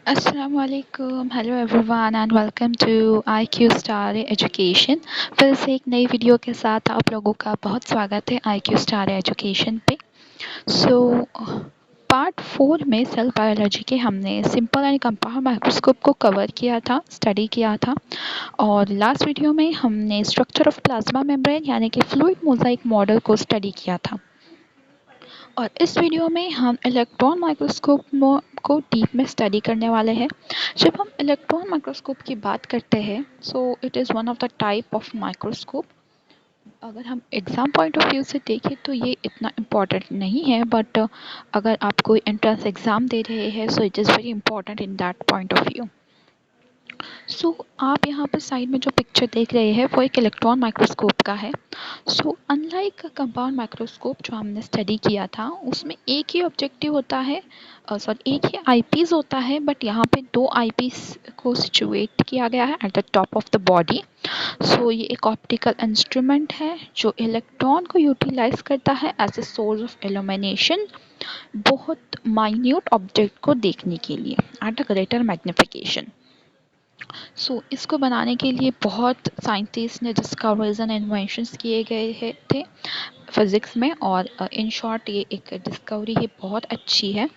अस्सलामुअलैकुम, hello everyone and welcome to IQ star education. फिर से एक नई वीडियो के साथ आप लोगों का बहुत स्वागत है IQ स्टार एजुकेशन पे। सो पार्ट 4 में सेल बायोलॉजी के हमने सिंपल एंड कंपाउंड माइक्रोस्कोप को कवर किया था, स्टडी किया था। और लास्ट वीडियो में हमने स्ट्रक्चर ऑफ प्लाज्मा मेम्ब्रेन यानी कि फ्लूइड मोज़ाइक मॉडल को स्टडी किया था। और इस वीडियो में हम इलेक्ट्रॉन माइक्रोस्कोप को डीप में स्टडी करने वाले हैं। जब हम इलेक्ट्रॉन माइक्रोस्कोप की बात करते हैं, so it is one of the type of microscope. अगर हम एग्ज़ाम पॉइंट ऑफ व्यू से देखें तो ये इतना इम्पॉर्टेंट नहीं है, बट अगर आप कोई एंट्रेंस एग्ज़ाम दे रहे हैं so it is very important in that point of view. So आप यहाँ पर साइड में जो पिक्चर देख रहे हैं वो एक इलेक्ट्रॉन माइक्रोस्कोप का है। सो अनलाइक कंपाउंड माइक्रोस्कोप जो हमने स्टडी किया था उसमें एक ही ऑब्जेक्टिव होता है, सॉरी एक ही आईपीस होता है, बट यहाँ पे दो आईपीस को सिचुएट किया गया है at the top of the body. So ये एक ऑप्टिकल इंस्ट्रूमेंट है जो इलेक्ट्रॉन को यूटिलाइज करता है as a source of illumination, बहुत माइन्यूट ऑब्जेक्ट को देखने के लिए एट अ ग्रेटर मैग्निफिकेशन। इसको बनाने के लिए बहुत साइंटिस्ट ने डिस्कवरीज एंड इन्वेंशंस किए गए थे फिज़िक्स में। और इन शॉर्ट ये एक डिस्कवरी ही बहुत अच्छी है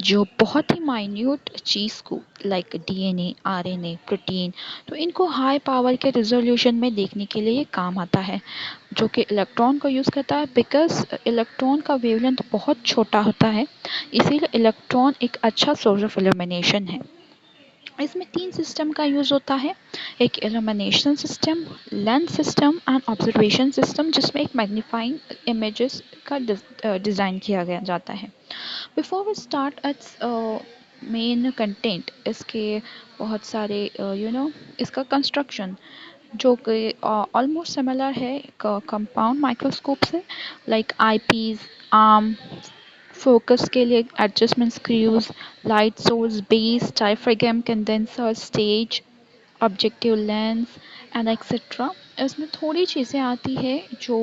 जो बहुत ही माइन्यूट चीज़ को लाइक डीएनए, आरएनए, प्रोटीन, तो इनको हाई पावर के रिजोल्यूशन में देखने के लिए ये काम आता है, जो कि इलेक्ट्रॉन को यूज़ करता है। बिकॉज इलेक्ट्रॉन का वेवलेंथ बहुत छोटा होता है, इसीलिए इलेक्ट्रॉन एक अच्छा सोर्स ऑफ इल्यूमिनेशन है। इसमें 3 सिस्टम का यूज़ होता है, एक illumination system, lens system and observation system, जिसमें एक मैग्नीफाइंग इमेजेस का डिज़ाइन किया गया जाता है। Before we start its main content, इसके बहुत सारे इसका कंस्ट्रक्शन जो कि ऑलमोस्ट सिमिलर है कंपाउंड माइक्रोस्कोप से, लाइक आईपीस, आर्म, फोकस के लिए adjustment screws, light source, base, diaphragm, condenser, stage, objective lens and etcetera. इसमें थोड़ी चीज़ें आती है जो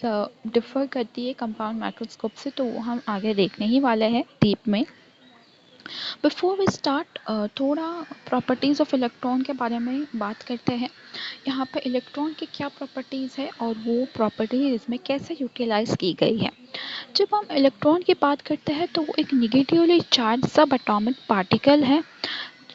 डिफ़र करती है कंपाउंड माइक्रोस्कोप से, तो वो हम आगे देखने ही वाले हैं डीप में। बिफोर वी स्टार्ट थोड़ा प्रॉपर्टीज़ ऑफ इलेक्ट्रॉन के बारे में बात करते हैं। यहाँ पे इलेक्ट्रॉन की क्या प्रॉपर्टीज़ है और वो प्रॉपर्टीज इसमें कैसे यूटिलाइज की गई है। जब हम इलेक्ट्रॉन की बात करते हैं तो वो एक निगेटिवली चार्ज सब एटॉमिक पार्टिकल है।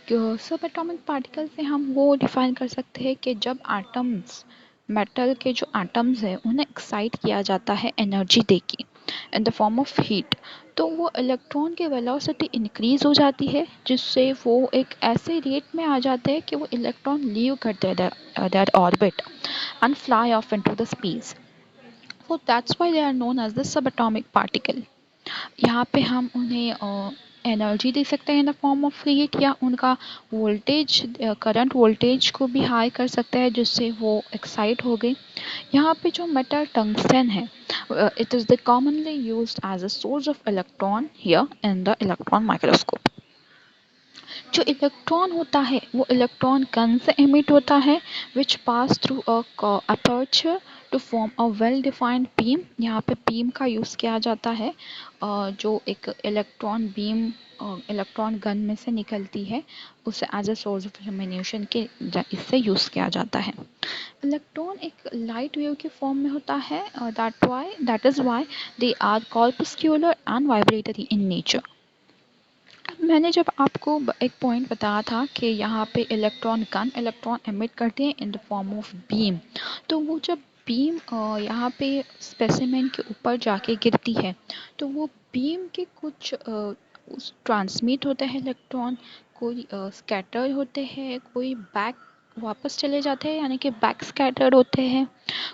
सब एटॉमिक पार्टिकल से हम वो डिफाइन कर सकते हैं कि जब एटम्स, मेटल के जो एटम्स हैं उन्हें एक्साइट किया जाता है एनर्जी देके in the form of heat, तो वो इलेक्ट्रॉन की वेलोसिटी इंक्रीज हो जाती है, जिससे वो एक ऐसे रेट में आ जाते हैं कि वो इलेक्ट्रॉन लीव करते हैं their orbit and fly off into the space. So that's why they are known as the subatomic particle. यहाँ पे हम उन्हें एनर्जी दे सकते हैं in the form of heat, या उनका वोल्टेज, करंट वोल्टेज को भी हाई कर सकते हैं जिससे वो एक्साइट हो गए। यहाँ पे जो मेटल टंगस्टन है, it is the commonly used as a source of electron here in the electron microscope. जो इलेक्ट्रॉन होता है वो इलेक्ट्रॉन गन से एमिट होता है, which pass through aperture to form a well defined beam. यहाँ पे बीम का यूज़ किया जाता है, जो एक इलेक्ट्रॉन बीम इलेक्ट्रॉन गन में से निकलती है, उसे as a source of illumination के इससे यूज़ किया जाता है। इलेक्ट्रॉन एक लाइट वेव के फॉर्म में होता है, that is why they are corpuscular and vibratory in nature. मैंने जब आपको एक पॉइंट बताया था कि यहाँ पे इलेक्ट्रॉन गन इलेक्ट्रॉन एमिट करते हैं in the form of beam, तो वो जब बीम यहाँ पे स्पेसिमेन के ऊपर जाके गिरती है तो वो बीम के कुछ उस ट्रांसमिट होते हैं इलेक्ट्रॉन, कोई स्कैटर होते हैं, कोई बैक वापस चले जाते हैं यानी कि बैक स्कैटर्ड होते हैं,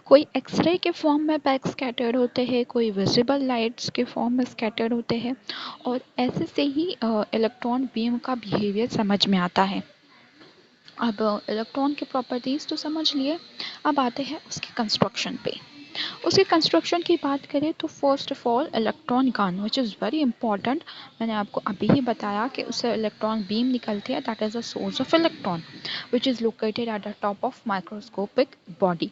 कोई एक्सरे के फॉर्म में बैक स्कैटर्ड होते हैं, कोई विजिबल लाइट्स के फॉर्म में स्कैटर्ड होते हैं। और ऐसे से ही इलेक्ट्रॉन बीम का बिहेवियर समझ में आता है। अब इलेक्ट्रॉन की प्रॉपर्टीज़ तो समझ लिए, अब आते हैं उसके कंस्ट्रक्शन पे। उसके कंस्ट्रक्शन की बात करें तो first of all electron gun which is very important, मैंने आपको अभी ही बताया कि उससे इलेक्ट्रॉन बीम निकलती है, that is a source of electron which is located at the top of microscopic body.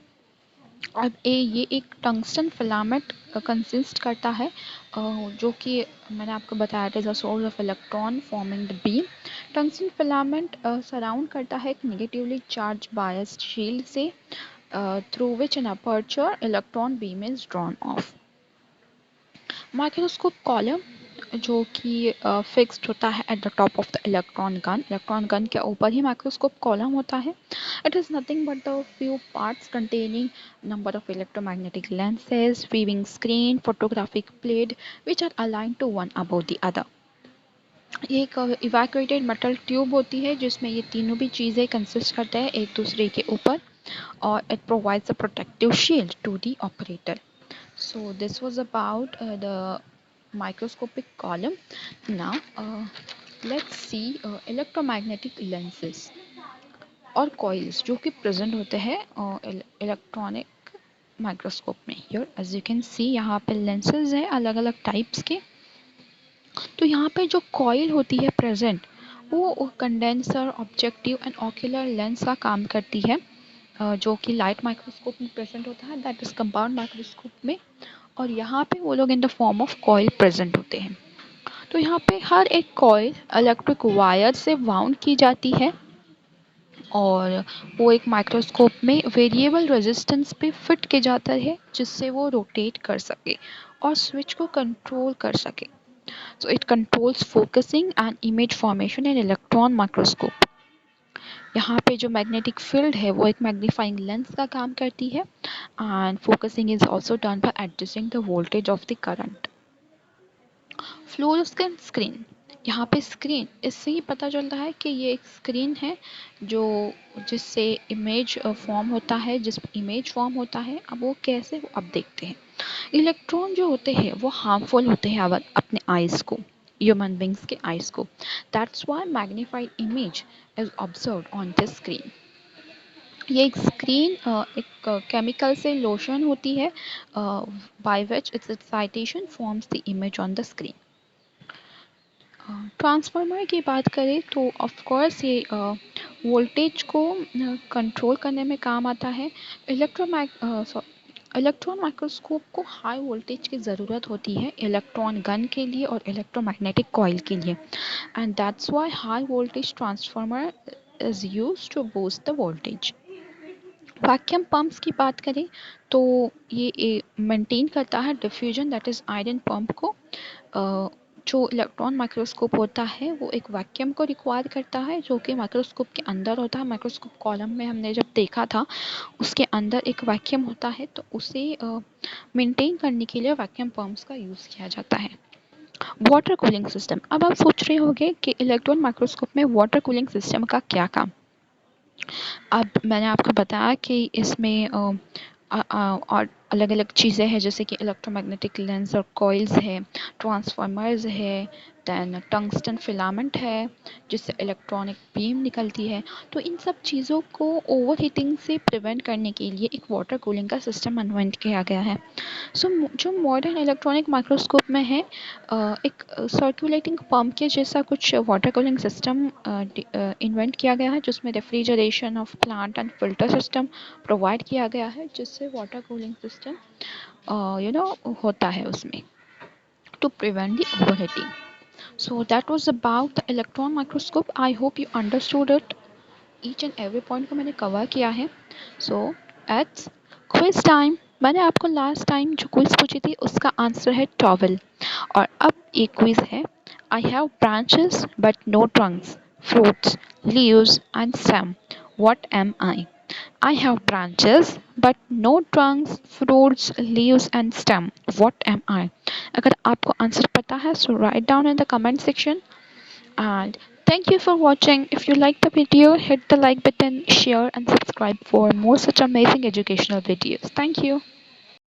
अब ये एक टंगस्टन फिलामेंट कंसिस्ट करता है, जो कि मैंने आपको बताया था, source of electron forming the beam. Tungsten filament surround करता है एक नेगेटिवली चार्ज बायस्ड शील्ड से, through which an aperture electron beam is drawn off. Microscope column जो कि फिक्स्ड होता है at the top of the electron gun के ऊपर ही माइक्रोस्कोप कॉलम होता है। It is nothing but the few parts containing number of electromagnetic lenses, viewing screen, photographic plate which are align to one about the other. ये एक evacuated metal tube होती है जिसमें ये तीनों भी चीज़ें कंसिस्ट करते हैं एक दूसरे के ऊपर, और it provides a protective shield to the operator. So this was about the microscopic column. Now let's see electromagnetic lenses और coils जो कि present होते हैं electronic माइक्रोस्कोप में. Here as you can see यहाँ पे lenses हैं अलग अलग टाइप्स के. तो यहाँ पे जो कॉइल होती है प्रेजेंट वो condenser, objective and ocular lens का काम करती है, जो कि लाइट माइक्रोस्कोप में प्रेजेंट होता है, दैट इज कंपाउंड माइक्रोस्कोप में. और यहाँ पे वो लोग in the form of coil present होते हैं. तो यहाँ पे हर एक कॉइल इलेक्ट्रिक वायर से वाउंड की जाती है और वो एक माइक्रोस्कोप में वेरिएबल रेजिस्टेंस पे फिट किया जाता है जिससे वो रोटेट कर सके और स्विच को कंट्रोल कर सके. So it controls focusing and image formation in electron microscope. यहाँ पे जो मैग्नेटिक फील्ड है वो एक मैग्नीफाइंग लेंस का काम करती है and focusing is also done by adjusting the voltage of the current. Fluorescent screen, यहाँ पे स्क्रीन इससे ही पता चलता है कि ये एक स्क्रीन है जो जिससे इमेज फॉर्म होता है, अब वो कैसे, वो अब देखते हैं. इलेक्ट्रॉन जो होते हैं वो हार्मफुल होते हैं अपने आइज को, ह्यूमन बींग्स के आइज को. That's why magnified image is observed on this screen. ये एक स्क्रीन एक केमिकल से लोशन होती है by which it's excitation forms the image on the screen. Transformer की बात करें तो ऑफ कोर्स ये वोल्टेज को कंट्रोल करने में काम आता है. इलेक्ट्रॉन माइक्रोस्कोप को हाई वोल्टेज की ज़रूरत होती है इलेक्ट्रॉन गन के लिए और इलेक्ट्रोमैग्नेटिक कॉइल के लिए, and that's why high voltage transformer is used to boost the voltage. Vacuum pumps की बात करें तो ये मेंटेन करता है diffusion, that is iron pump को. जो इलेक्ट्रॉन माइक्रोस्कोप होता है वो एक वैक्यूम को रिक्वायर करता है जो कि माइक्रोस्कोप के अंदर होता है. माइक्रोस्कोप कॉलम में हमने जब देखा था उसके अंदर एक वैक्यूम होता है, तो उसे मेंटेन करने के लिए वैक्यूम पंप्स का यूज़ किया जाता है. वाटर कूलिंग सिस्टम, अब आप सोच रहे होंगे कि इलेक्ट्रॉन माइक्रोस्कोप में वाटर कूलिंग सिस्टम का क्या काम. अब मैंने आपको बताया कि इसमें और अलग अलग चीज़ें हैं जैसे कि इलेक्ट्रोमैग्नेटिक लेंस और कॉइल्स है, ट्रांसफार्मर्स है, दैन टंगस्टन फिलामेंट है जिससे इलेक्ट्रॉनिक बीम निकलती है. तो इन सब चीज़ों को ओवर हीटिंग से प्रिवेंट करने के लिए एक वाटर कूलिंग का सिस्टम इन्वेंट किया गया है. सो जो मॉडर्न इलेक्ट्रॉनिक माइक्रोस्कोप में है एक सर्कुलेटिंग पंप के जैसा कुछ वाटर कूलिंग सिस्टम इन्वेंट किया गया है जिसमें refrigeration of plant and filter system provide किया गया है जिससे वाटर कूलिंग सिस्टम होता है उसमें to prevent the overheating. So that was about the electron microscope. I hope you understood it. Each and every point को मैंने कवर किया है. So it's quiz time. मैंने आपको लास्ट टाइम जो क्विज पूछी थी उसका आंसर है टॉवल, और अब एक क्विज है. I have branches but no trunks, fruits, leaves and stem. What am I? I have branches but no trunks, fruits, leaves and stem. What am I? अगर आपको आंसर पता है so write down in the comment section. And thank you for watching. If you like the video, hit the like button, share and subscribe for more such amazing educational videos. Thank you.